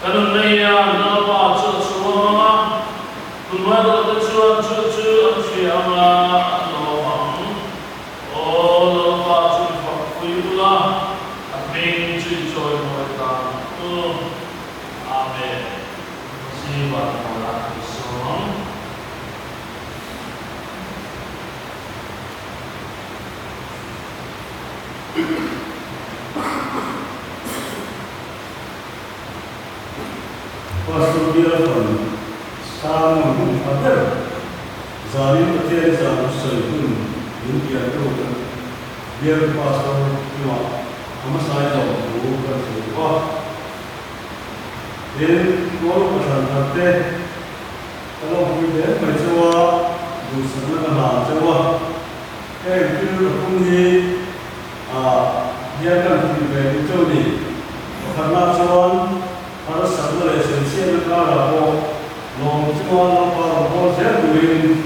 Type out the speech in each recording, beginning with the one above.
kanun nei na pa chu chu ma kun ma do chu chu chu chi ama no bang o lo pa chu fa ku la amen chu joy mo ta amen si wa la so Pastor Biarpun sama mengatakan zalim betul zalim sehun dunia itu biar pastor cuma sama saya tahu bukan siapa dan kalau pesan kata kalau kita mencoba berusaha dengan coba itu kunci dia kan kita itu ni karena cuman harus satu esensial kalau long cuman kalau saya duit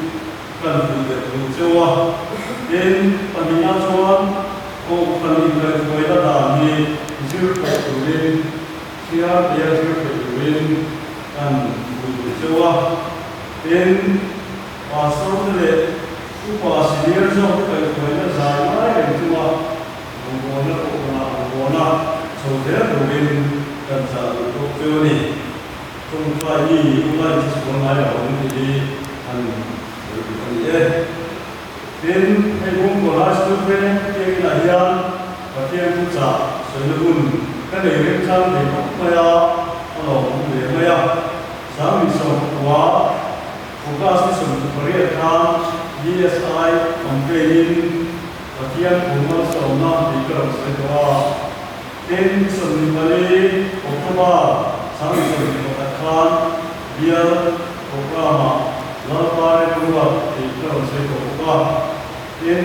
kan tidak cuman dan panitia cuman panitia kita dah ni zero duit siapa dia zero duit kan cuman dan pasal tu Upa C so kita zaman yang cuma Vanmuana saudara duit kan satu tu ni, tumpah ini mulai sekolah orang ini kan berikutnya. Dan ibu sekolah student yang lahir bagian puncak sebelum kan ini kan maya kalau maya sami semua fokus sebenarnya kan DSI campaign bagian rumah sauna di dalam sekolah. Dan sebenarnya Oktober sampai sebelumnya biar program lalu Ruah di dalam sekolah dan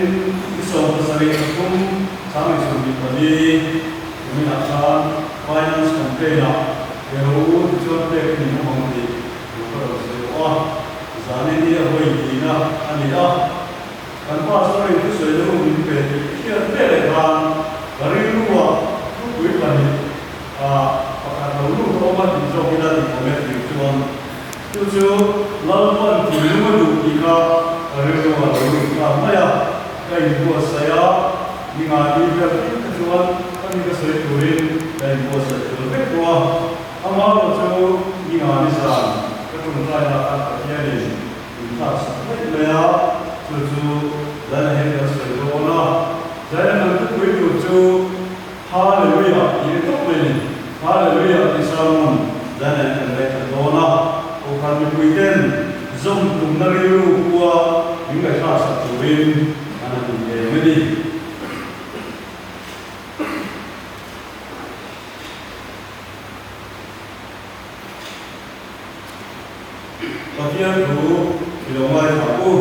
bisa bersama pun sampai sebelumnya menggunakan finance campaign yang juga teknik mengenai dalam sekolah. Misalnya dia berikina anda kan pasal itu sudah menjadi dia telegram dari Ruah bukan pakar dulu obat itu kita dikomen tujuan tujuh laluan tiga dua rewa dulu karena ya kayak buat saya mengaji dari tujuan kami kesulitan turin dari buat saya lebih kuat amal itu mengaji sah ketemu saya akan terjadi entah seperti ya tujuh dan yang kesulitan saya nanti tujuh Haleluya, ini tu boleh. Haleluya, di Sermon dan yang mereka dona. Kami pujian, zoom tunariu kuah, hingga khas tuin, anak ini. Bagian tu, bilangai aku,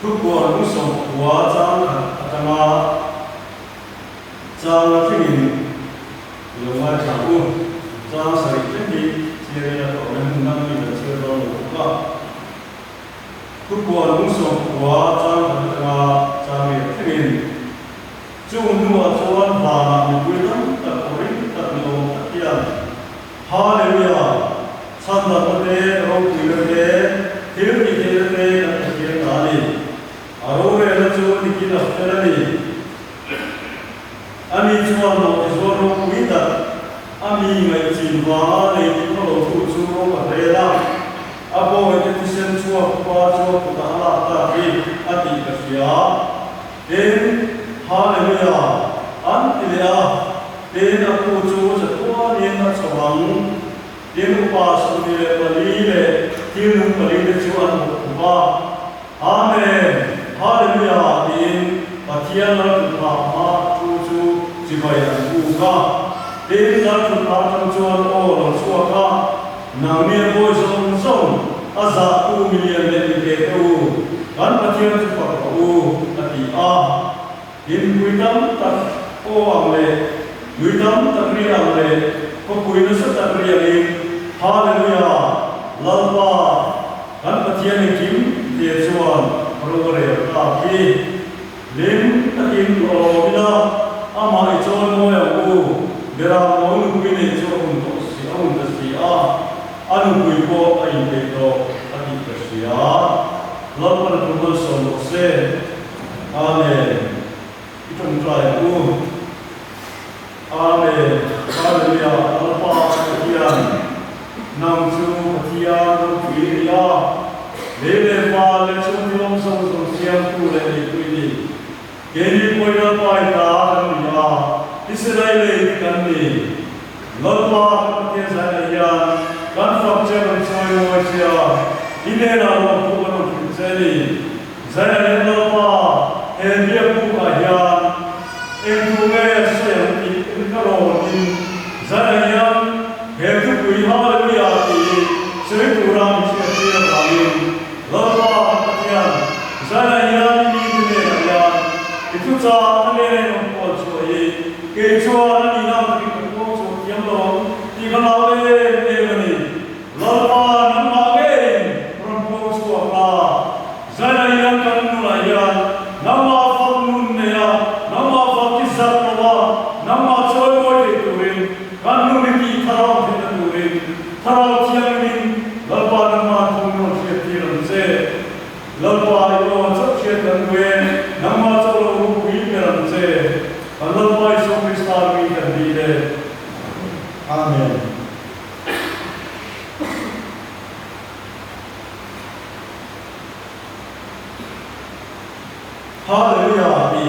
tu kuah musuh kuah jangan kata Jangan ingin luar campur, jangan sering tinggi, siapa orang undang ini siapa orang buka. Kubuat musuh kuat, jangan ingin. Cuma dua cuan bana mikuitan tak orang tak melong tak kian. Haleluya, sanda pada orang tinggalnya, tinggalnya tak kian kali. Arwah cuan dikilas terani. Ami cuan lo isoro kita, ami ngaihthlak le pawlhtu cuan pada apa yang kita cuan cuan kita halal tapi hati kesia. Dan haleluya, antilia dan aku cuan setua yang terserang, dan Upa C le tiada balik cuan Upa. Amen. Haleluya. Dan bagian pertama Jibayang buka, dan dalam perjuangan orang suaka, namanya bosong azab miliar lebih itu, kan bagian cepat nanti ini kuitam tak amle, kuitam tak amle, kuitam tak ini, haleluya, lalpa, kan bagian kim dia cuan perlu tapi, lim takin kalau bila ama itu orang yang berang orang ini cuman lại u amen hallelujah alpa kian nam chu pathia ro tuiria lele pa le chu yom song siam tu le ni tuini keni poira pai ta ya Israel kan ni lolpa ke sa ya kan fak che kan choi mo sia ine na lo tu kan tu cheli zai le lolpa he bia pu ka ya em tu nge se ti in ka ro ni zai ya he tu pui ha le ya ti se tu ram che ti ra ni lolpa ka zai ya ni ni ne ya itu cha ne ne ko choi ke chua ni na ki ko chu tiam lo ti ka la le le ni lolpa nam ma ge ron ko chu la zai ya kan nu la ya nam ma fa nun ne ya nam ma fa ki sa ko nam ma choi ko ti tu rin kan nu ni ki tharo ti tu rin tharo chiang ni lolpa nam ma thong no che ti ran se lolpa yo chok che tan we nam ma cho lo wi ke ran se Allah Pai so Krista mi kan di de amen hallelujah bi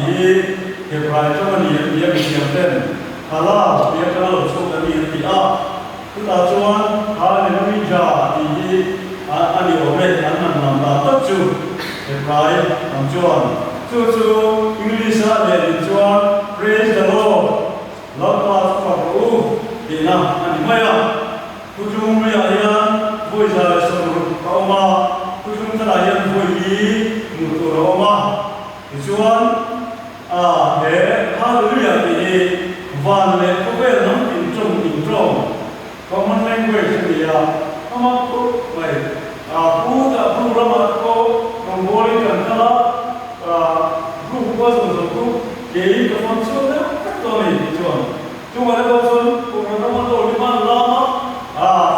he prai cho ni ye bi siam ten ala bi ka lo so ka ni ti a tu ta chuan hallelujah bi ani o me an nam ta ta chu he prai am chuan chu English le chuan praise the Lord Lord was for you dina ani maya kujung ya ya voi za so ka ma kujung ta ya voi ni mu to ro ma chuan a he hallelujah ni van le ko ve nam in trong common language ni ya ama ko mai a pu da pu ra ma ko ngoli kan ta group was so ke ka mon so na to ni chuan chu ma ko so ko na ma to ni ma la ma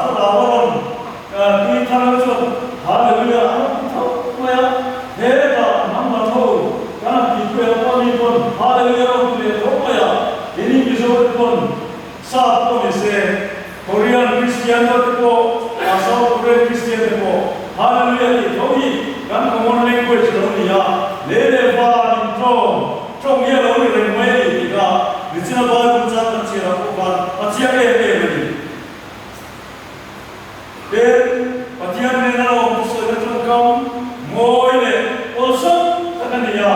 so da waron ti thang so hallelujah tho ma ya he da nam ma tho ka ti ko pa ni pon hallelujah ro le tho ma ya ni ki so pon sa to ni se Korean Christian ko South Korean Christian ko hallelujah ti tho ni kan common language ro ni ya le le ba ni trong ye lo ni re mai ni ga ni china ba ku cha ta chi ra ko ba a chia ke ni de pa chia ne na lo ku so na trong kam moi le also ta ka ni ya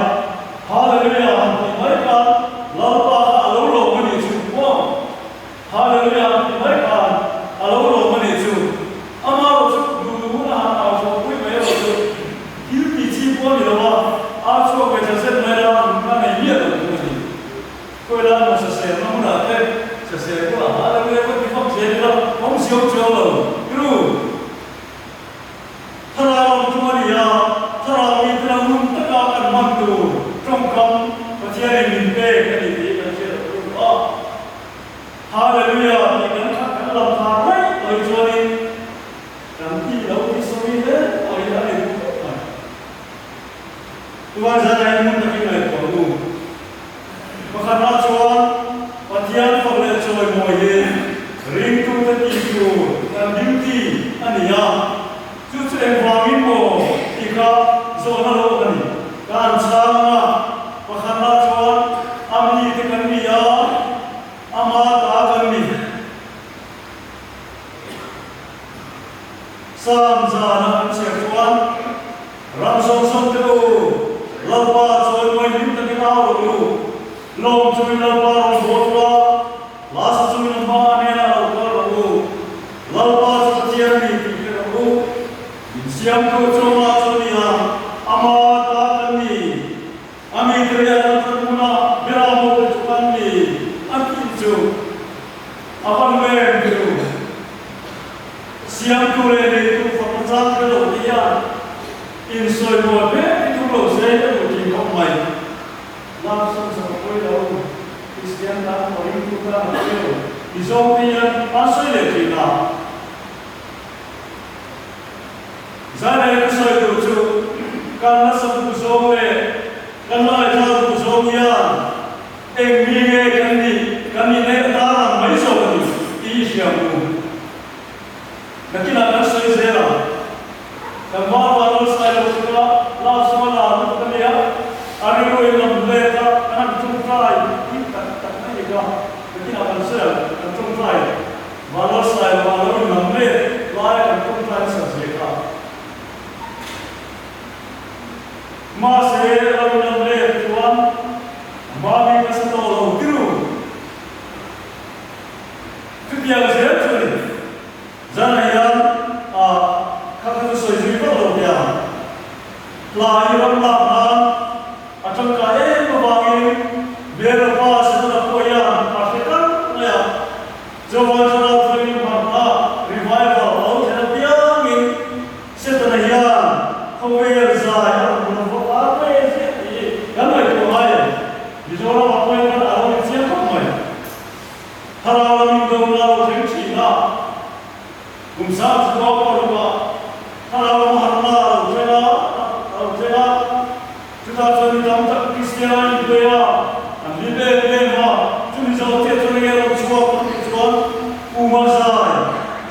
hallelujah ti mai ka la pa a lo ma ni chu ko hallelujah ti mai ka a lo ma ni chu ama lo chu du na a so ku mai lo chu ti chi ko ni lo ba a chu ko cha se mai la ko la mo se no na te se ko ala le ko ti fam se la om sio cho lo kru thara tu ma ya thara mi tra mun ta ka kan man tu trong kam pa che ni pe ka ni ti ka che ro hallelujah ni kan kha kan la tha mai oi cho ni kan ti lo ti so ni le oi la ni tu wa za dai mun ta ki mai ko lu Makana chuan patian phole choi moi ye ring tu ta ti tu na beauty ania chu chu avangin mo tika zo na lo ani kan changa makana chuan amni te kan ni ya ama ta kan ni sam za na kan che chuan ram song song te lo lalpa choi moi nim ta ki na lo long chui na pa ro botla las chui na ma ne na ro ro lal pa chu chia ni ti ro in siam ko cho ma cho ni ha ama ta kan ni ami tre ya na tu na bera mo chu kan ni akin chu apan me tu siam tu le ni tu fa pa cha ke lo ni ya in soi mo be tu lo se ko ti ko mai langsung sampai lalu Kristian dan orang kita itu disompian asal kita. Zana yang saya tuju karena sebut somre karena itu somya đi tắt này đi qua cái nào cần sửa cần trông thay và nó sai và nó bị nằm lên lại cần trông thay sửa gì cả mà sẽ làm nằm lên tuan mà bị cái sao đó tiêu cái điều gì hết rồi giờ này các cái sợi dây bắt đầu kìa là như làm trong cái mà avangin về là sẽ là coi à phải cắt này cho vào cho nó phải mà revival ông sẽ là avangin sẽ là này không về dài nó vô ác về gì cái này của ai vì cho nó mặc quên nó áo cái chiếc không mày thà là mình đâu nào thấy chỉ là cùng sao chỉ có mà thà là mình hàng nào thế là chúng ta cho đi làm các Christian bây giờ anh đi về mà chúng mình giao tiếp cho người làm chúa con chúa uma dài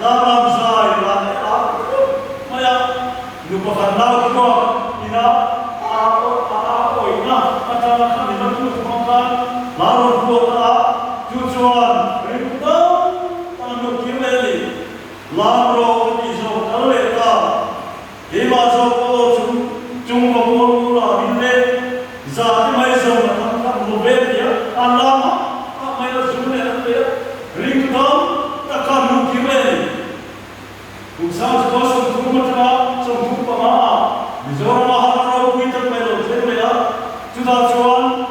làm dài là mà ya lúc mà khăn nào cũng có ina oi na ta là khăn đi làm chúa con con làm chúa ta chúa riêng đó ta được kiếm lên làm rồi đi rồi ta lấy ta đi vào rồi chúng có muốn là đi lên giờ cái mấy giờ mà thằng một bên kia ăn lắm mấy giờ chúng này ăn đấy riêng đó ta cần một kiếm lên cũng sao chỉ có sống thú mà cho sống thú mà bây giờ mà họ nói quy tắc mấy lần thế này á chúng ta chọn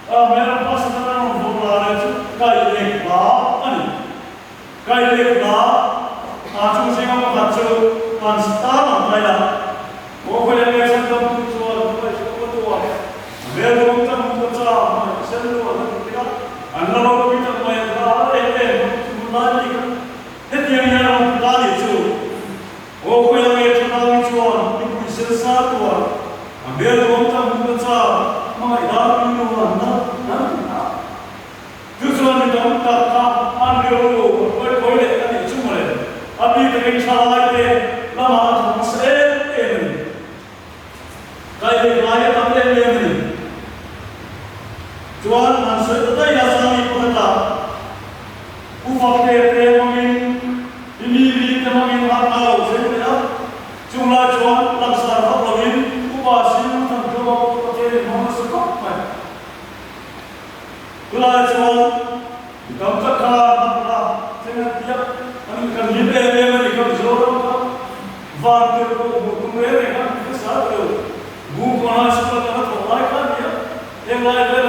mấy lần pas ta nói một là đấy cái lệch đó anh cái lệch đó chúng sẽ không phát triển còn start làm đây là một cái lệch sẽ không về đâu cũng chẳng muốn cho mà xem luôn là cái đó anh lo có biết rằng mày đã để một lần đi hết tiền nhà nó đã đi chú ô quay lại cho nó đi chuồn đi quỳ sơn sát tuần về đâu cũng chẳng muốn cho mà mày đã đi đâu lần đó cứ chuồn đi đâu ta ăn điều quay lại cái gì chung rồi anh đi từ cái cha lại để làm ăn thằng sẽ cái gì lại tao lên lên Tuhan maksud thei asal itu kata, Upa C avangin ini avangin ngaihthlak sebenarnya jumlah Tuhan laksar avangin Upa C tentang Upa C maksud apa? Jumlah Tuhan dalam cakap dengan dia, kami kan hidup mereka berjuang, Vanmuana Sermon mereka besar tu, bukan seperti apa orang kan dia, yang lain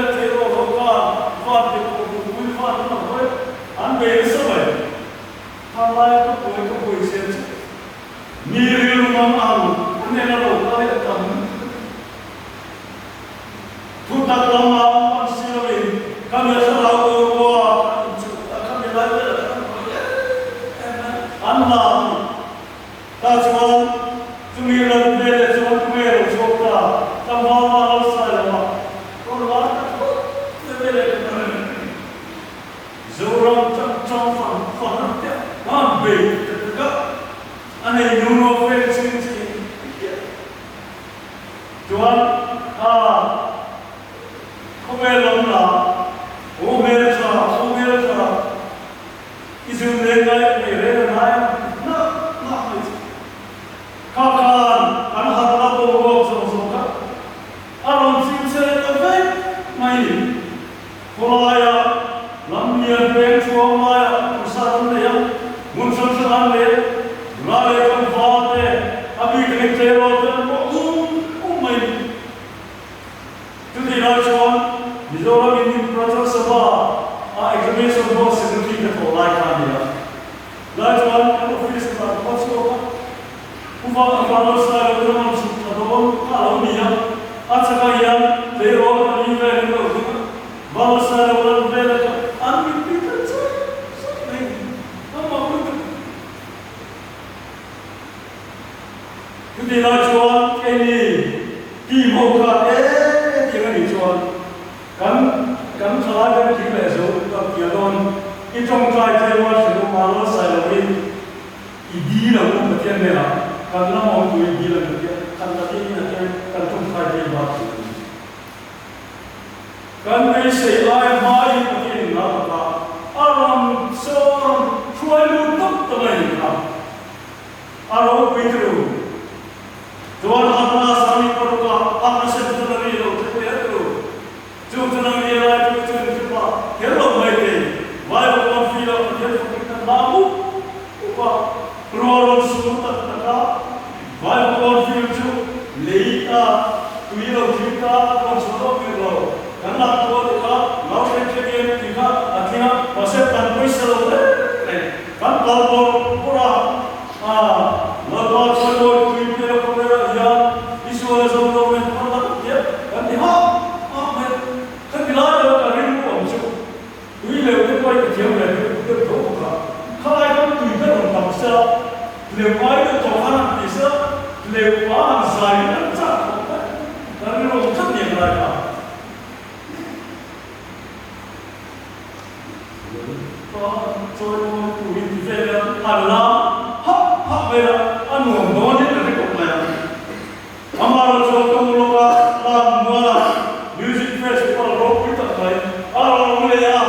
anh về sao vậy? Tham lai có buổi xem nhiều món ăn nên là đồ ta để tầm thu thập lòng ăn ăn siêu mình các nhà sản xuất của các nhà lái ăn làm ta cho chúng mình lần về để cho chúng mình được chụp ta ta mong mà nó sai là mà con lái về để dù rằng trong phần tiếp nó bị các anh ấy nuamlo về xin Tuhan không về lòng là ô về cho isu lên đây để lên này nó các anh học là bộ gồm sống các anh xin sẽ tới với mày hôm nay làm nhiều việc cho mai usaha này muốn sống ăn đấy lại còn vào đấy abi cái thế rồi thì mày chúng thì nói cho bây giờ là mình project saba examination board secretary cái tổ lại cả đi lại cho anh office mà có số Upa sai rồi nó sụt rồi nó đi á anh sẽ cái gì thế rồi nó đi về nó vào sai rồi nó về là anh bị biết sao này nó mà chúng thì nói cho cái gì kỳ mộ cả thì cái gì cho cắm trái cái gì về số tập kia luôn cái trong trái thế mà sử dụng mà nó sai rồi đi là cũng một thiên này là cần nó mong tuổi đi là một thiên cần là cái là cái cần trong trái thế mà kan nei sei ai mai pakin na ka aram son chuai lu tok tamai ka aro pitru tuan Allah sami paruka apa sebetulnya ni lo terperu jujurnya ni lah jujur kita hello mai ke vai ko feel of the kita lamu upa ruah semua tak vai ko feel tu leita tuilo kita konsulo kita karena tu kita lau kerja kita akhirnya masih tanpa selalu kan kalau pura lalu kalau kita kerja ya isu ada sebelum kita pernah dia kan dia kan bila ada karim pun macam tuilo kita baik kerja kita tu kalau kita tuilo orang bangsa lepas itu Tuhan bisa lepas saya tak tapi orang tak yang lain Tuhan Tuhan kita Allah hak bela anu doa ni tak kau Amar Tuhan Tuhan Vanmuana Music Festival rock kita kai Allah boleh ya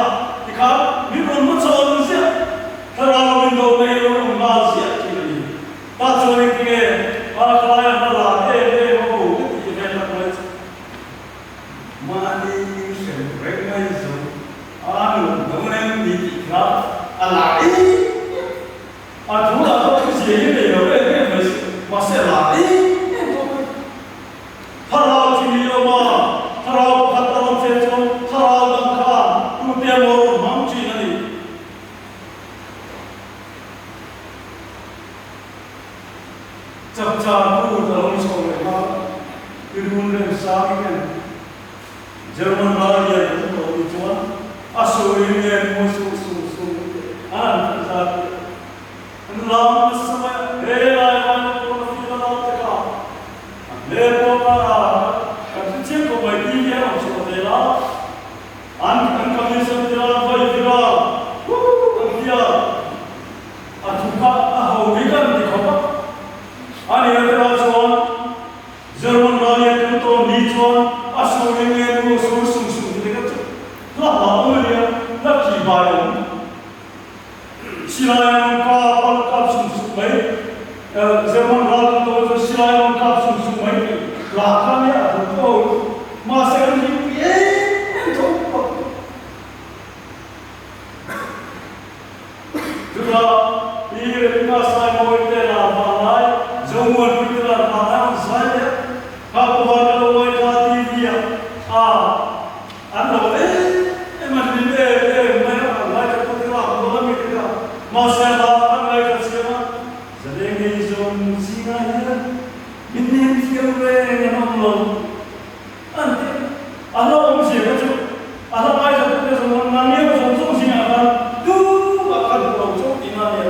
ikan ni pun macam mana terlalu window ni orang Malaysia kiri tak boleh kiri orang kaya adalah mau kita nak buat mani sempreman so anu dengan ni kita alai adu apa sih ni masih alai harau sini apa harau kata orang sesuatu harau bangka tu dia mau mangci ni Jab aku dalam sekolah Irungan sahaja Jerman Malaysia itu tujuan Asuhnya musuh saat Dalam semua yang kita lakukan lepas kerja kau baik dia macam mana kami sedang baik dia dia atuka ahurikan di kota Ani antara Tuhan, Jerman Malaysia itu nijuan asuhnya itu sungsung kita tu, lah dia nak kibayan, silayan kap sungsung baik, Jerman Malaysia itu silayan kap sungsung baik, lakannya tu masa ini itu, juga ini masa mau itu lah Jomon kita mana saja, kalau kalau mereka dia, anda macam ni mereka tu kita orang kita masalah mereka siapa, sedang izon singa ini siapa yang nuamlo, ante, Allah siapa tu, Allah macam tu semua nanya macam singa kan, tu akan macam ini dia,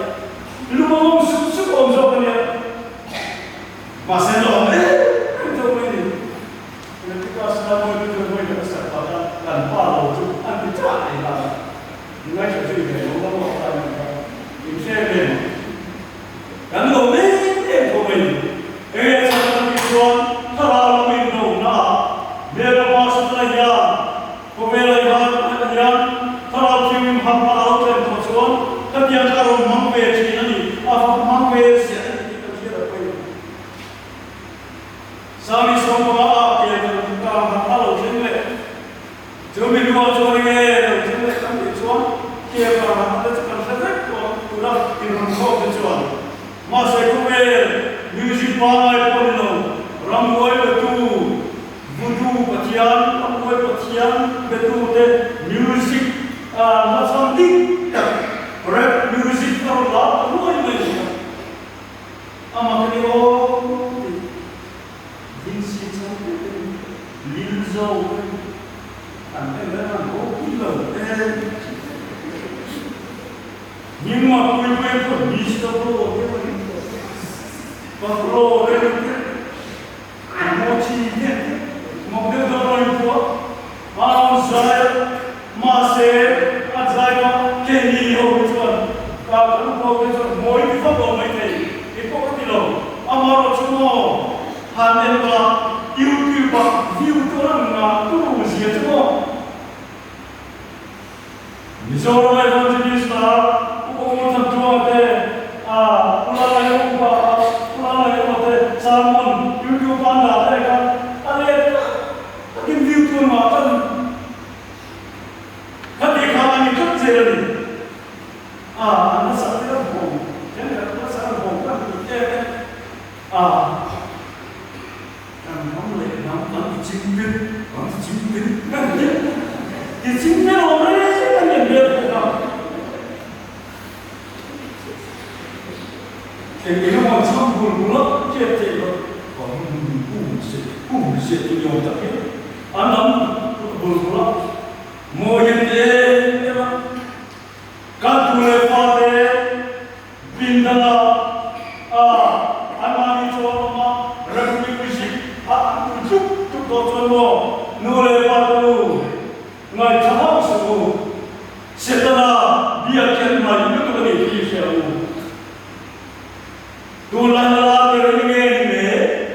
lu mau sup macam ni. Masa itu, itu ini. Ketika sedang itu serta dan pawlhtu anti thei lah. Ingat jadi orang orang ini saya kan ini. Sekarang kita kalau minum berapa setelahnya, kemudian kalau kita hampa dan tujuan, ketika kalau mampir ini, apa mampir Sami semua kita kalau jenis, cuma dua orang jenis kami cuan, kita ada sekarang sedek kurang irungo cuan. Masa kumel music panai polo, ramai betul, vudu patian, ramai patian betul de music macam ni, rap music terlalu ramai macam. Amak ni Lilzo, anda memang kilo. Ni mau pun bisa bro, bro, mochi ni, mau dia orang itu, malam saya masih ada kini orang kalau mau itu mau itu apa itu kilo, amar cuma hanya YouTube view tu orang tu usia tu Mizoram evangelist na umur tertua te ulai Upa Sermon YouTube anda mereka ada in view tu macam kami kami kerja ni anda sakit pun jangan anda sakit pun kan kan kamu nak cimpin kan dia cimpin orang ni kan dia ini mau campur pula jadi bullshit tu yang tak kira anam pula mau yang dia kan boleh pada bintala anam itu apa revolusi tu semua nolai pada ngaihthlak semua setelah dia kena itu kan dia siapa Tulan la berengge me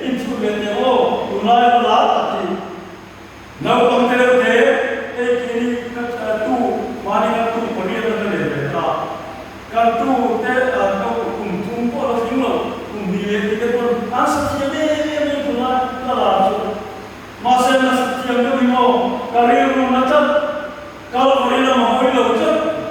itu bete tulan la tadi nau pangtere te kini kat tu mani kat tu paniya tadi beta kan tu te nau tum pola sino biye te pun asatya me tulan la masa asatya me mo karir mo natat kalau orina mo hoila ucap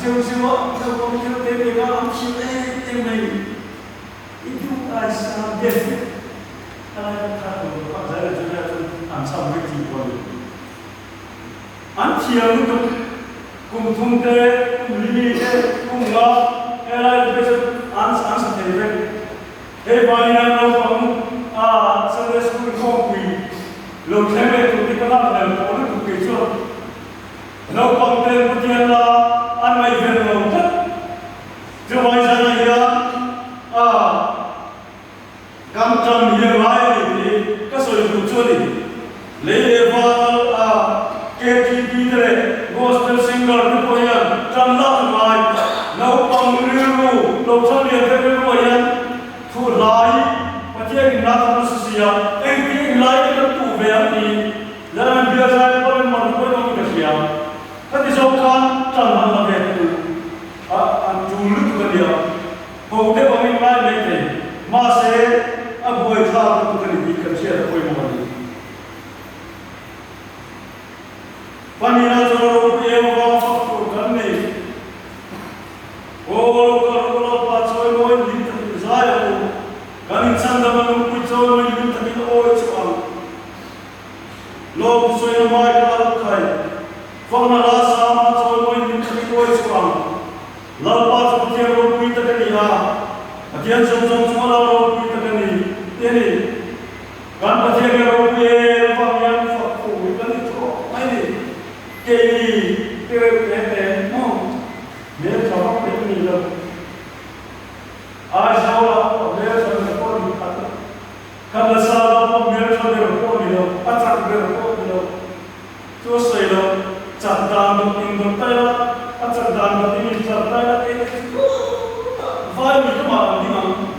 Siapa kita tega ambil temai itu asal dia kalau kalau saya juga tu ansam beriti boleh antiang itu kumtum te kumlini te kumga era besok ansam temai banian lo kamu sampai sekolah kopi lo temai tu kita nak orang tu kecil lo pangter putian la anai verno tak jawai sana ya kamtam yang lain ini kasoi bucoli level KTV tere gospel singer tu koyan tamla mai nau pangriru lokal yang terlalu koyan tu lai macam nak manusia engkau lai itu berarti dalam biasa orang manusia manusia tapi sokan tanah lagi tu, anjur tu dia. Kau dek orang lain lagi, masih abu itu tu kena dikerja apa yang mana. Panina joro yang orang faktor kan ni, kalau pasal orang ini saya tu, kan insan dalam kucing orang ini tak kita orang cakap, lo bukan mai kalau kai. Fahna rasa macam orang ini terlibat sekarang. Lepas seperti orang kita kena, bagian semua orang kita kena. Ini kan bagian orang kita bagian faktor kan itu. Ini kini mau dia jawab ini lah. Asal dia sudah pun kata. Kalau sahaja dia sudah pun dia, acak dia pun dia. Terus saya Cadang ingin bertanya, cadang ingin bertanya, file itu mana ni mang?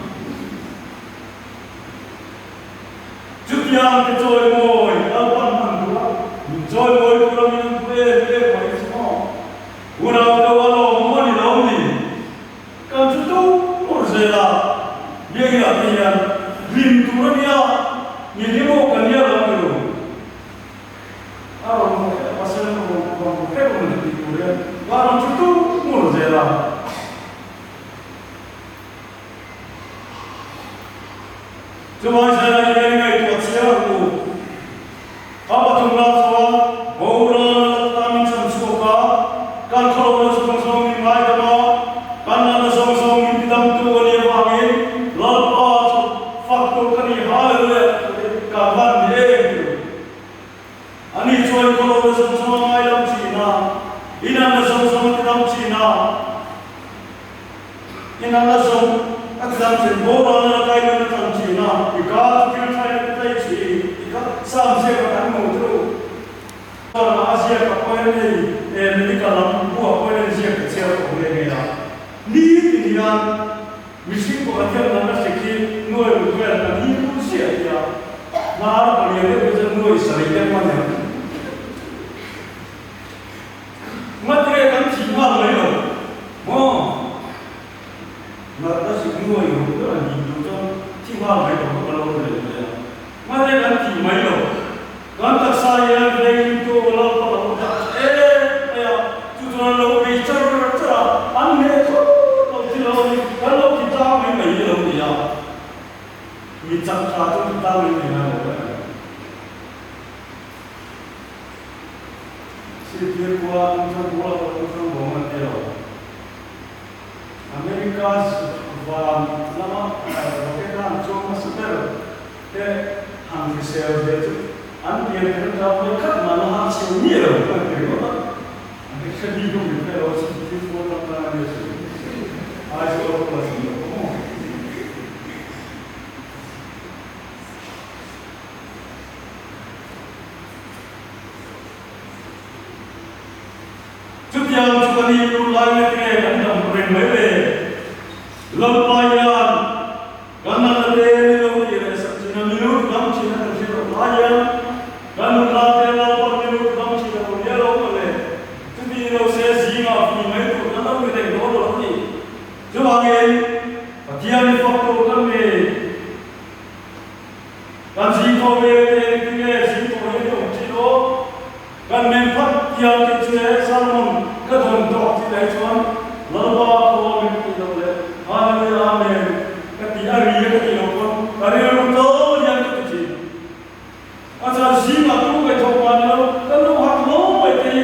Jukian kecoy moy, apa mandua? Kecoy moy kurang minum kue moy semua. Urang kawalo moy ni, kan tu urzela, dia kira dia, lim turun dia, ni mo kan dia lalu. Orang itu mulu zela. Cuma saya ini itu siapa? Apa tu nafsu? Orang kami semua kan kalau orang ini mai kena, kan ada semua ini dalam tu orang avangin, lepas faktor kini hal kawan dia. Ani cuai kalau orang semua mai dalam Cina. Ina nasong dalam Cina, ina nasong agam sembora na kain dalam Cina. Ikat filter thei ikat samse kan mutru. Orang Asia kapoin ni, mereka lam buat poin Asia kecil boleh ni. Ni dia misi ko akhir nana sekhi noi ko ya ni ku sia dia na ar baliya de ko noi sari de ma ne matre kan chi ma mai lo mo na ta si noi ko to ni do to chi ma mai ko ko lo de ya matre kan chi mai lo kan ta sa ya de to lo pa lo ta ya tu to lo be char char an ne ko kalau kita memang hidup dia, bicara satu kita memang ada. Setiap bulan bangun dia. Amerika sebab lama kita cuma sebentar, ke hampir sehari itu, anda yang terdapat kat mana hasil ni loh, kan? Amerika di dunia kalau seperti orang orang dia. Acho que eu vou fazer isso. Setiap sekali ulang lagi kita berbeza. Lampayan, karena ada minum dia sebenarnya minum kamu cina tersirat layan, karena ada lapan minum kamu cina punya lawan. Jadi kalau saya zina punya itu karena kita dulu ni. Avangin, dia ni faktor kami. Kan siko bete kini siko ini ucilo. Kan mempat dia kecil Sermon kedon dok tidak cuman lalu aku mengikuti oleh amin. Ketika dia kecil pun hari itu yang kecil. Asal zina tu kecoban lo, kalau hak lo bete,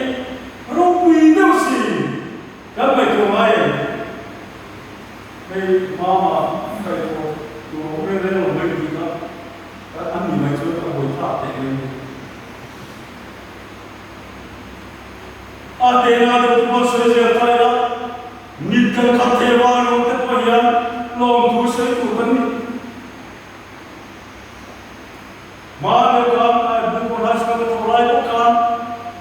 rupin tu sih. Kan berjumpa. Hey mama, kayak tu orang yang orang kita, kan ni macam tu orang tak dengan. Ada yang ada tu masuk saja tak? Nikah katewan orang terpayang, long tu saya tu kan. Mana kan bukan hasil orang bukan.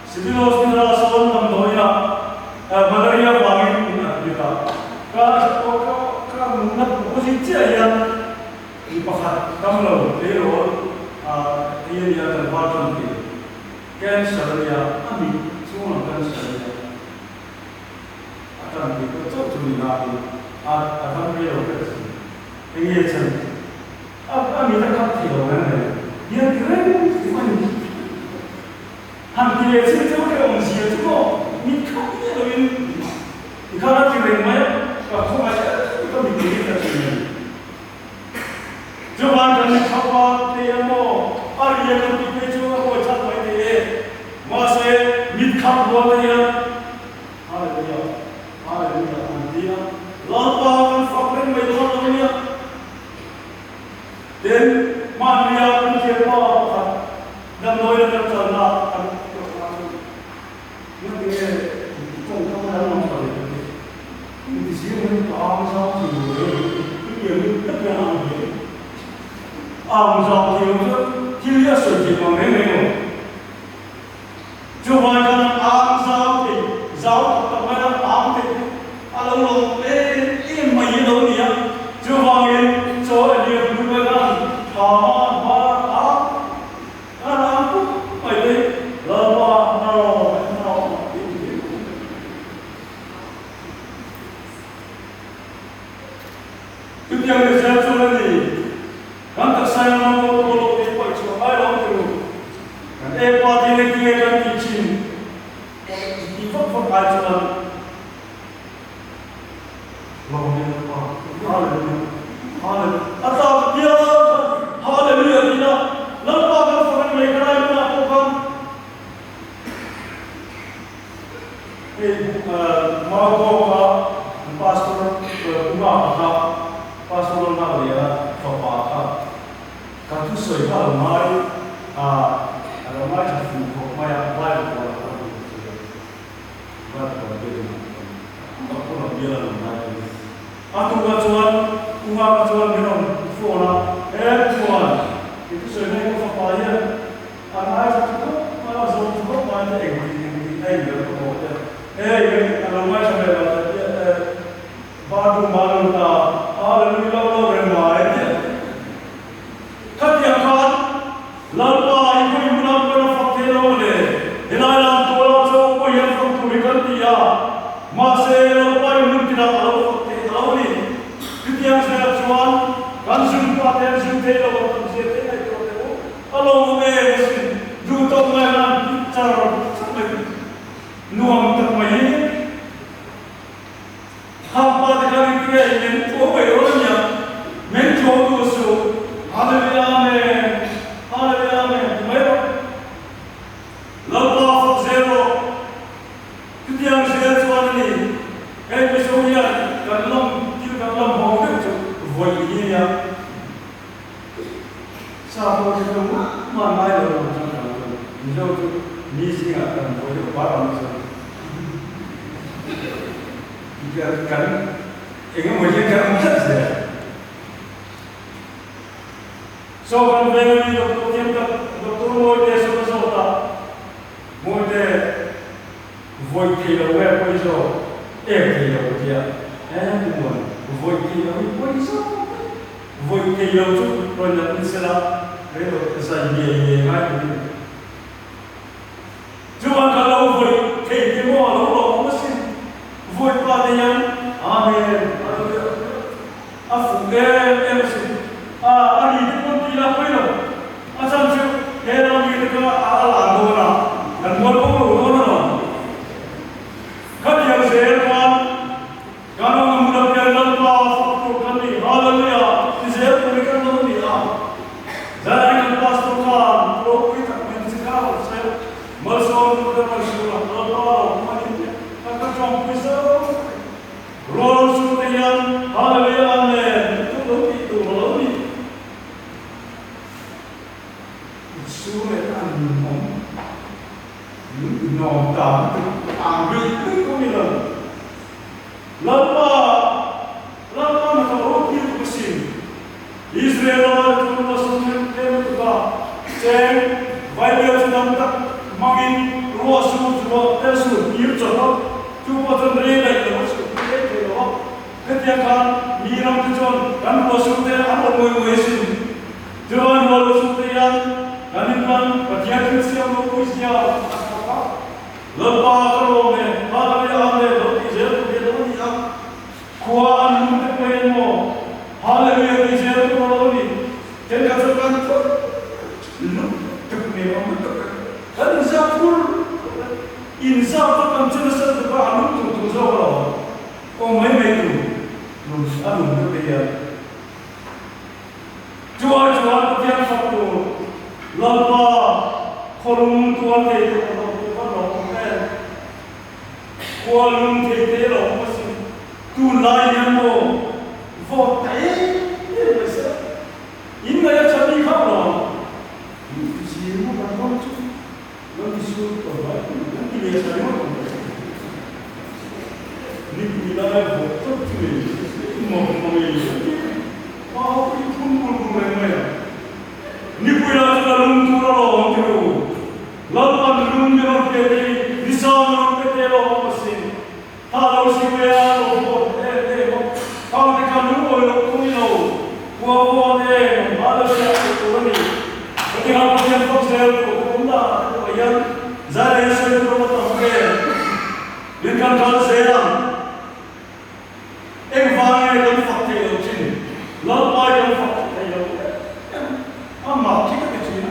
Sebilos ni rasul nam doya, malaria avangin kita. Kalau nak posisi yang dipakai, nuamlo, thei, ini dia terbatas ni. Cancer ya, kami semua cancer ya. Akan kita cuci lagi, akan kita operasi. Ini macam, apa kita kata orang ni? Dia keren, gimana? Hampir setiap orang mesti tu, ni kau ni orang, ni kalau keren macam, kau macam. Jangan kami khabar tiada, hari yang kita juga boleh capai dia. Masa mitkhap boleh ya, hari dia, lapan fakir mereka dia. Dan manusia pun siapa apa, dan mereka tercela. Mungkin kau dalam apa ini? Ini sih orang sama ini yang kita ambil. Ang zau tiang tu, dia suci memang. Cuma kan ang zau ti, zau tak mana ang ti, alam mai lo ni ya. Cuma ini soal dia bukan aku mai ni, lawa. Itu yang saya soal ni. Kan saya mau tolong dia buat cuma ayam tu. Kan pati lagi kan kicin. Di faktor aja. Lawan dia apa? Hal. Atau dia haleluya dia. Lepas kan faktor mereka itu apa kan? Mau pastor rumah pastor rumah dia apa? Katu soi kalau mai jadi fungsi mai apa yang kalau dia aku nak biar mai. Aku kacuan, minum fona, tuan itu sebenarnya kau apa ya? Anak itu malah sebab mai ini berapa? Kalau mai sampai baru Anu ta Hallelujah lo remai Kat yang kan lalpa ibu nak berfakir oleh Hilang tola so yang fakir bergantiya masih lalpa yang tidak tahu fakir tahu ni Ketiang saya cuan kan jumpa dan jumpa lo terjadi itu kalau mungkin juta malam cara nuam termain hampa dengan dia yang kowe orangnya mencoba so haleluya amen haleluya amen mero lalpa fakzero ketiang saya cuan ni besoknya kalau kita mau itu voinya ya sahabat itu mana ada orang macam itu misi akan boleh barang macam jika kan ingin menjadi saja so kan begini doktor mode sesuatu mode void kilo apa itu kilo dia bukan void kilo itu void kilo itu kalau istilah Reo saya ini hari cuma kalau void kilo Allah mesti void padanya amin afgan mesti ani itu pun tidak perlu asal tu heran itu kalau Allah dona dan walaupun dona kalau yang saya kalau mengucapkan lalpa fakir kami haleluya saya berikan haleluya jangan pastor kan kalau kita mensekal saya masuk ke dalam surah Allah menjadi akan jumpa roh sucian haleluya amen itu haleluya surah nom tam ambil itu komilan lalpa macam roti itu mesin Israel itu masuk ke ceng Bible sedang tak mungkin ruah semua tersebut ia cakap cuma terlena itu masuk ketika miram tujuan dan masuk ke apa mesin jangan masuk ke yang dan iman bagian kecil manusia lepas kalau haleluya amen roti jatuh dia dia kuat untuk menemu haleluya dia jatuh ni jangan katakan kan insaf tu kan jelas tu anu tu jauh oh mai tu anu dia jual dia satu lalpa kolum tuan dia kolum dia lo masih tu lain yang mo vote ini besar ini ya cari kau siapa orang tu nanti suruh orang nanti dia cari orang ni bila vote tu mau itu pun ni bila dalam turun tu lalu dalam dia di sana kita lo masih kalau siapa lo kalau kita nunggu lo buat ada siapa tu ni ketika kita fokusnya kita ayat zara yang kita tahu dengan kalau saya avangin dan fakir itu lalu yang fakir amma kita kecil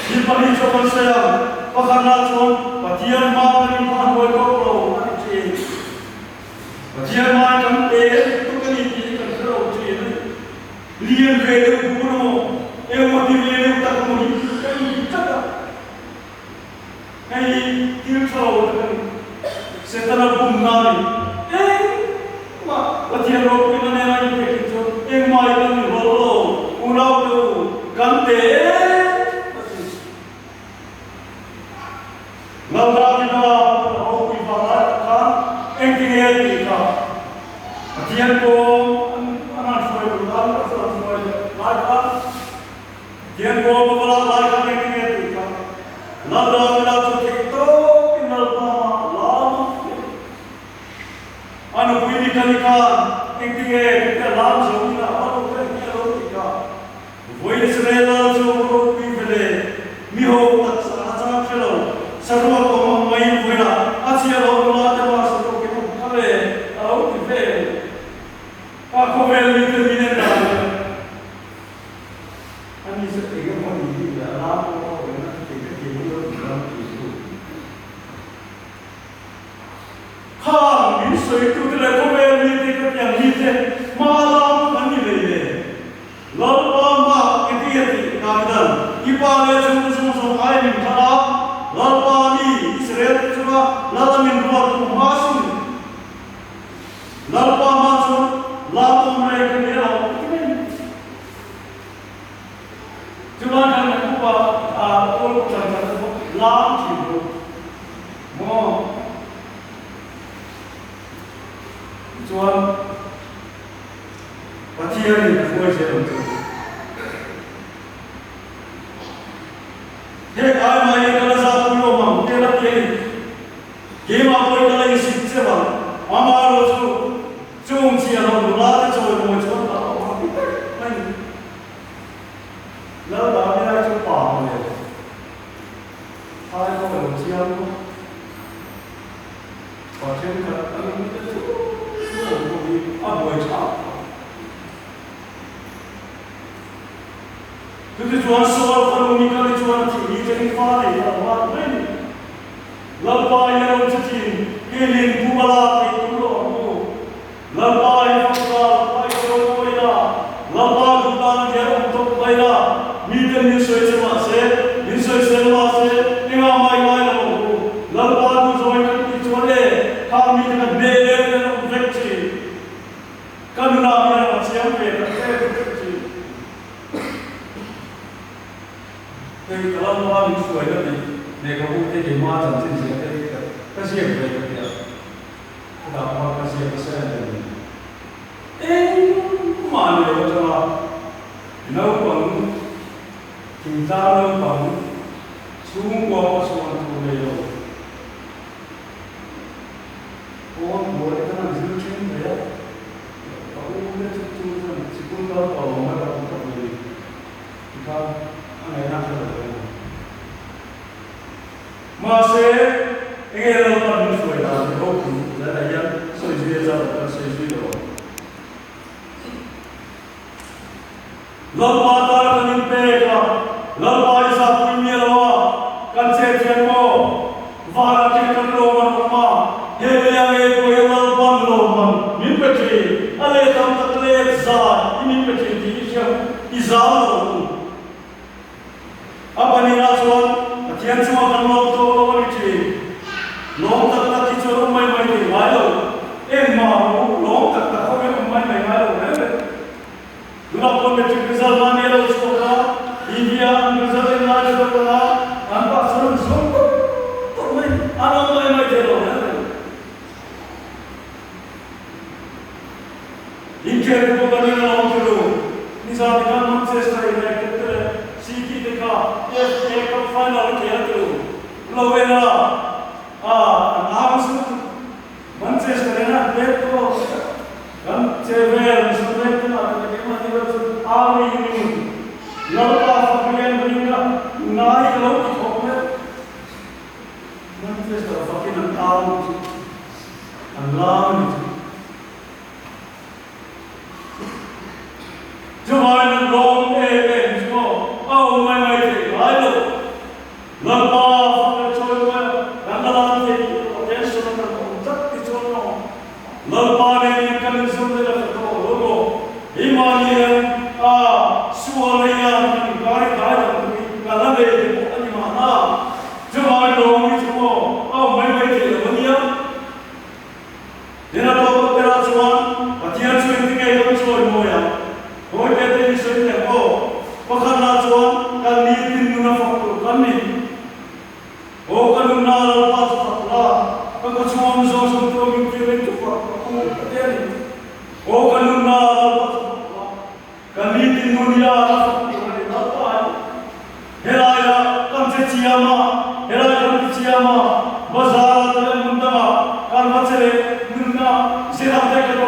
di balik soal saya pakarna soal bagian mana yang pahan boleh kau kecil bagian mana yang itu kan ini kan serau kecil lian beda bukan motif lian tak muni kan cakap Hei, kau kan setelah bunga latihan roh kita ni lagi begitu. Mai kan rolo, unau tu kante. Lalu kita roh kita kan, engkau kita. Latihan ko anak semua berlalu, semua lagi. Latihan ko berlalu lagi engkau kita. Lalu kita tu kenal lama. Anu ini kali ka engtinge ke lam so ina alo ke alo ka voi Israel so ro pi vele mi ho tat sa cha khelo sarwa ko mai voina asia lo la te wa so ke ko kale au ki ve ka ko ve li te mine na ani se ke mo ni la la ko na ke ke lo ka ki su ha mi so itu le ko ve li te ka ya li te ma la ma ni le le lo ma ma ke ti ti ka dan Upa C ai min khala lalpa ni Israel chuba ladamin ruah tu masin lalpa ma chu lamu mai ke ne lo chuba kan Upa tol ko tan lam chi lo mo chuan pathian ni voi se lo हे आई माई कल सा पुलो मा तेरा तेरी के मा कोई कल इस से बा हमारो चोंग छिया लो लाते चो मो चो नहीं ला दा मेरा चो पा ले हाय को लो छिया लो पाछे का अनु तो भी अब वो छा क्योंकि जुआन सवाल करो निकाले जुआन थी ये जगह फाले या बात नहीं लल्पा ये रोज थी ये लिंग बुबला के तुलो हो लल्पा ये फक्का पाई करो कोयला लल्पा दुकान के रोज तो कोयला मीटर में सोचे मासे निवा माई माई लो लल्पा दु जोई करती चोले काम मीटर का बेले लो व्यक्ति कन्ना मेरा बच्चियां पे cái kalau mau mình sửa được thì để có một cái ma chẳng trên dưới cái gì về cái gì cái đó mà cái gì cái sẽ mà nếu cho nấu bằng chúng ta nấu bằng chung qua xuống thu về rồi ôn bồi cái nào giữ chân đấy có cái chút chút là chỉ cũng có ở ngoài đó cũng có gì thì không ngày nào cũng mà sẽ nghe đâu mà mình sửa là thì không cũng là đại nhân sửa gì ra là sửa gì rồi lâu ba ta là những bề cả lâu ba isa pun nhiều lo kan sẽ chuyện mo và là cái con lo mà mà hệ là cái của lâu ba lo mà mình phải chỉ ale tam tak le za mình phải chỉ đi theo izal lo apa ni rasuan tiang semua kan lo tu lo ni ciri long tak tak kita orang main main ni malu mau long tak tak kau yang main main malu dulu pun macam misal mana lo sekolah India misal yang mana sekolah tanpa serum tu main anak main main je lo India tu bukan yang long tu misal dengan Manchester United FA Cup final खेला तो लोवेला नाम से Manchester है ना देख तो हम चेवेल सुने तो ना लेकिन मानी बस आवी नहीं लड़का फकियां बनेगा नाई लोग की ठोक में Manchester फकियां ताऊ अल्लाह जो हमारे लोग जो oh my Lalu, lapa fakir cowok, gandalan tu, attention nak tak dicono. Lapa ni kan sudah dah tahu, logo. Imanian, sualian, gari gari, kalau ni bukan mana. Cuma orang ni cuma, mai tu lepas dia nak tahu berat cuma, hatian cuma tinggal itu cuma moya. Kau kata ni sebenarnya, pakarna cuma. Kami ini nafkah kami. Oh kalau nak lepas faklah, kalau cuma musuh untuk mungkin itu faklah ini. Oh kalau nak lepas faklah, kami ini dunia nafkah kami lepas. Helaya kami ciama, bazar dalam mundama, kalau macam mana, siapa yang kita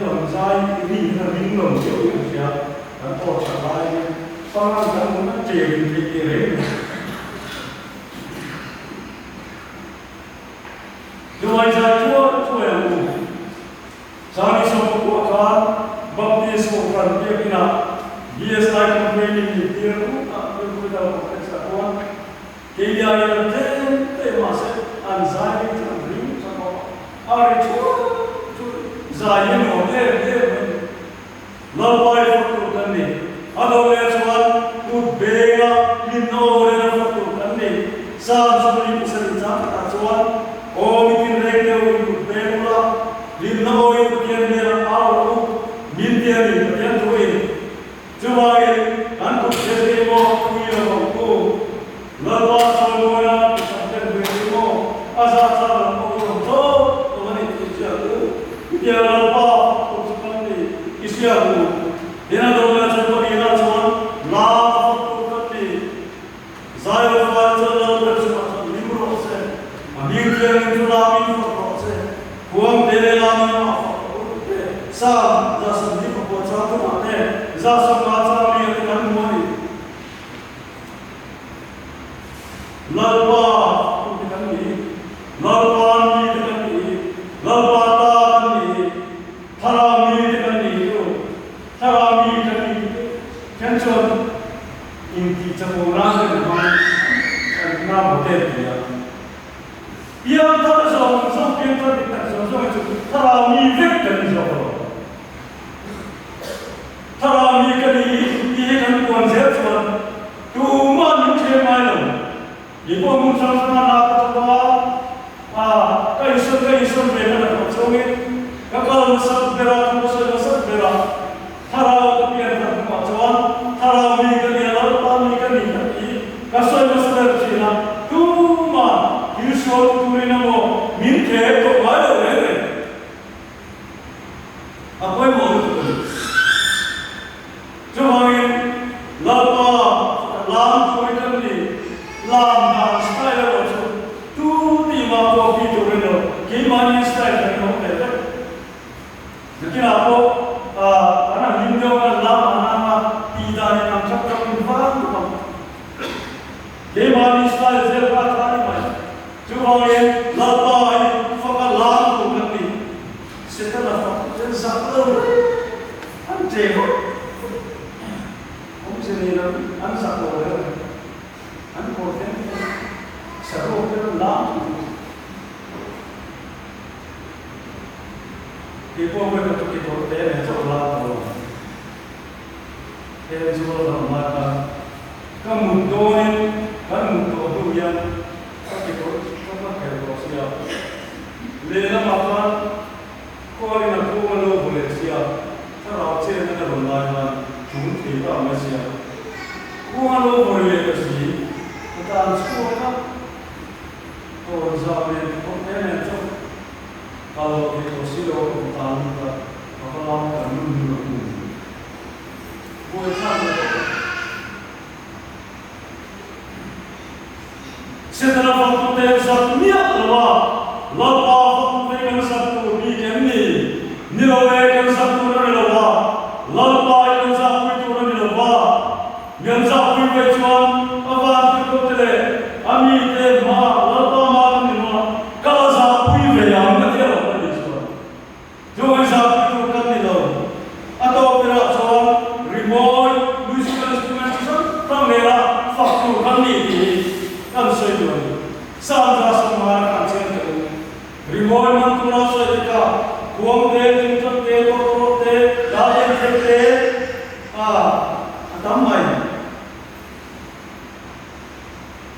lòng dài đi là những lòng chịu những gì anh tôi trả lại sau đó anh muốn nó chìm thì đấy rồi giờ chúa em sáng đi sau cuộc khán bậc đi sau phần kia kia nào yes like complaining thì kia cũng tôi đâu có cái sao quan cái giờ thế mà sẽ ăn dài thì thằng rím sao mà chúa dài như một thế lâu bay phát tụ cần đi đâu lẽ chuan tụt bê ra linh nô lên phát tụ cần đi sao chúng mình sẽ đi ra ta chuan mình tin rằng điều tụt bê ra linh nô yêu tiền để làm áo min tiền đi tiền thôi cho vậy anh cũng sẽ đi vào quy luật của lâu ba sau đó là sắp đến với nhau azat sa làm áo tốt tôi nói thì chưa đủ giờ lâu ba cũng cần đi Israel Ina dola chalo ina chuan la fakku kati zai fa chalo chalo limro se amir ke chula mi fakku se huam dele la mi ma fakku sa za sabni ko cha tu ma ne za sam ma cha mi kan moni lalwa ku kan ni lalwa ni kan ni lalwa ta kan ni thara mi kan ni Tarami kami kencot inti cakora dengan nama hotel dia. Ia tak seorang pintar tidak seorang itu tarami vektor jauh. Tarami kali ini kan konsep tuan tuman cemai. Ibu muncul nak apa kaisan mereka nak cakap. Kalau sebab berat. Harau kepian terkemajuan, harau mikirnya lalu mikirnya ini, kasih masalah Cina, cuma Yusuf turun nama mikir tu mana leh? Apa yang mau itu? Cuma ini lapa lam turun ni, lam dan style macam tu ni mampu turun nama, gimana style yang mau leh? Jadi apa? Karena Hindu kan nama tidak yang cakap infak bukan. Gimana style siapa tadi macam? Cuma yang lapa ini fakal lam bukan ni. Setelah fakal zakar, anjing. Sini an zakar, an korban, zakar lam. Ibu mereka tu kita orang cakap tu, jual makan, kamu doin yang kita kerja siap. Lena makan, kau ini nak buat boleh siap. Kalau cewek nak bermain, cuma kita masih siap. Buat boleh kasi, kita sekolah, orang zaman orang tu. Kalau kita silo utang kita, kalau kami dulu, boleh sahaja. Setelah waktu tersebut Ruah, lapa waktu tersebut di kami, nilai tersebut Ruah, lapa tersebut Ruah, yang tersebut berjuang apa itu tele, kami tema lapa malam ini, kalau tersebut berjam dia. Jangan sampai itu kan tidak. Atau berat soal remote musical instrument kan merah faktor kan ini kan sesuatu. Sahaja semua kan sesuatu. Remote mantura sesuatu. Kuam deh, cincang deh, kotor deh, layan deh, damai.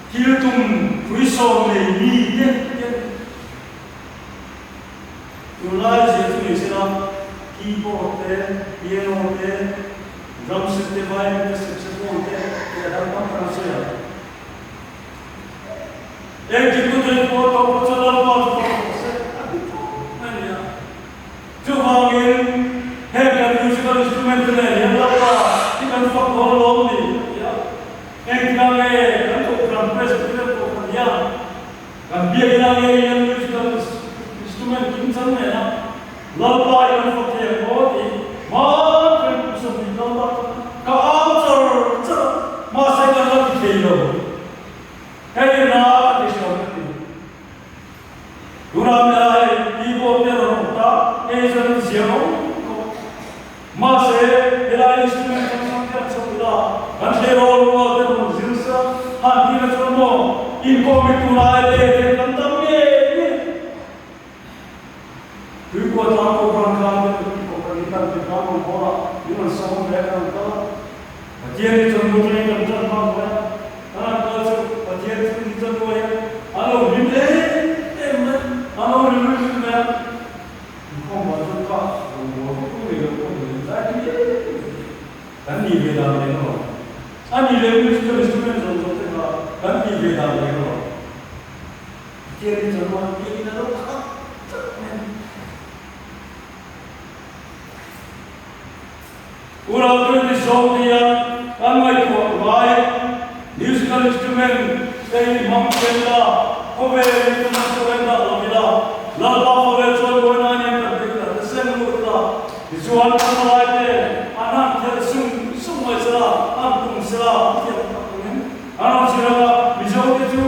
Hidup krisau ini deh. Mulai dari sini, keyboard, piano, drum set, violin, saxophone, ada apa saja. Yang itu jadi foto jalan foto. Coba ingin hebat musical instrument yang apa? Kita faktor lombi, yang kita untuk drum press kita punya, kan biar kita yang musical instrument kita sana, lomba yang faktor in ko mi tu lai le kan tam ye tu ko ta ko kan ka ko kan kan ti ka ko ko ni man sa mo le kan ta patien ni chon mo ni kan chan ma ko ana ka chu patien ni chon ko ya alo ni le em alo ni ni na ko ma chu ka ko ko ni ko ni ta ni kan ni ve da le no ani le ni chu instrument zo zo te ka kan ni ve da le no patien ni chon mo ni na ro ka Urau tu di Saudi kan mai tu mai musical instrument sei mamkela kowe itu mamkela lamila lalpa kowe choi boina ni kan de sem mutla visual kamalaite anak ter sum mai sala am tum sala tiap takunen anak sila bijau tu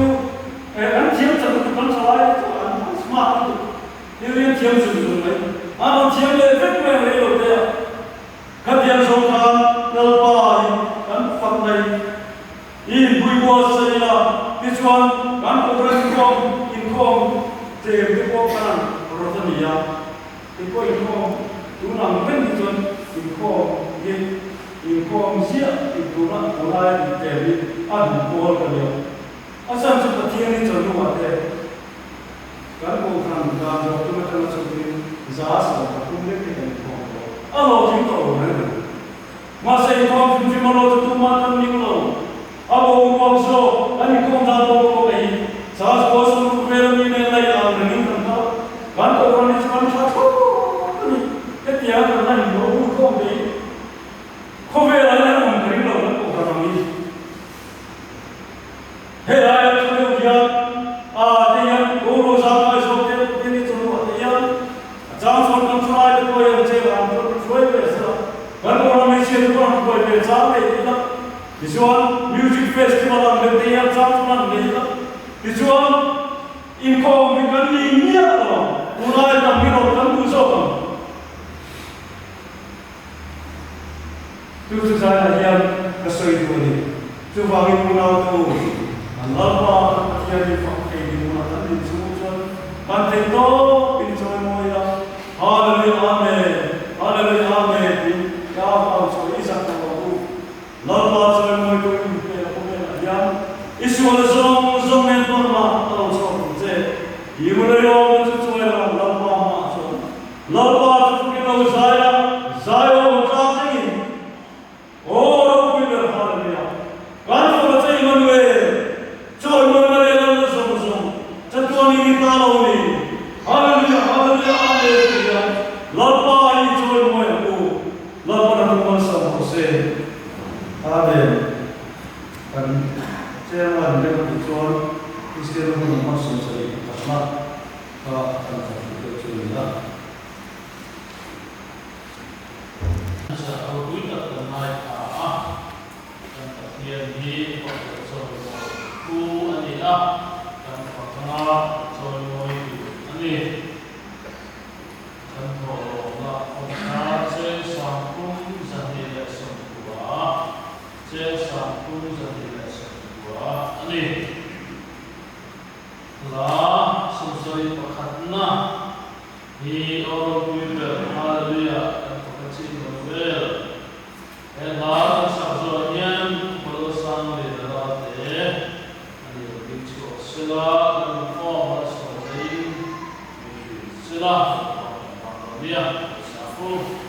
an tiap tak kan salai tu an smart tu dia tiap sum mai anak tiap le vet mai le lo dia Katian sokan lalpai kan faknai in buiwa sela pichuan kan program kom inkom te ko kan rotania ko inkom tunang pen pichuan inkom ye inkom sia ituna ulai te an ko kan yo asam se patien ni chonu ate kan ko kan da jo tu kan chobin zas ko kumle ke kan ko alo jing to Masih kau fungsi malu tu matan ni malu. Abo kau so, ani kau dah tahu kau ini. Sahaja kau suruh kau ni nelai alam ni kan kau. Kan kau orang ni cuma satu. Ni, ketiak kan ni baru kau ni. Kau berada di mana kering lalu kau orang ni. Hei ayat tu dia, dia guru sama esok dia ni semua dia. Jangan soal soal itu yang cewek tu cuy biasa. Kan orang Malaysia tu orang buat bersama itu, visual music festival yang bertiap sama itu, visual income kan ini apa? Mulai dari orang kan busuk. Tu saya yang kesoi tu ni, tu bagi pulau tu, Allah apa yang dipakai di mana tadi semua, kan tentu pinjau moya, haleluya amen, haleluya amen. Kau so isak tahu, lalpa so moi tu impera pun ayam. Isu ada zong yang pernah tahu so je. Imulai orang tu so yang lalpa macam, lalpa tu kita saya macam ni. Oh, kita haleluya. Kan so macam imanwe, coy mana yang zong. Catuan ini tahu ni. Haleluya, haleluya, haleluya. Lalpa ini coy moi aku. Lapan rumah sama Jose, Amen. Dan cewek dia berjual istri rumah sama saya karena akan terjadi lah. Kalau kita naik dan terjadi ku adalah dan pertama soal itu ani dan kalau saya sambung jadi semua, ani lah sesuai perkataannya di orang Buddha haleluya dan pekecil Noel, elah sabzonya berusaha di dalam ani bicu sila dan form sesuai sila haleluya sapu.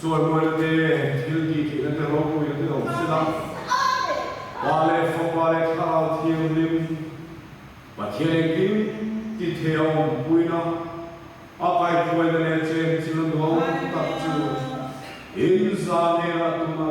rồi mọi người thiếu gì thì nó được lâu rồi nó được sự lắm và lệ phong và lệ khao thiếu lim và thiếu kim thì theo bùi nó ở bài cuối này trên chỉ là đồ tập trung in ra nè là tụi nó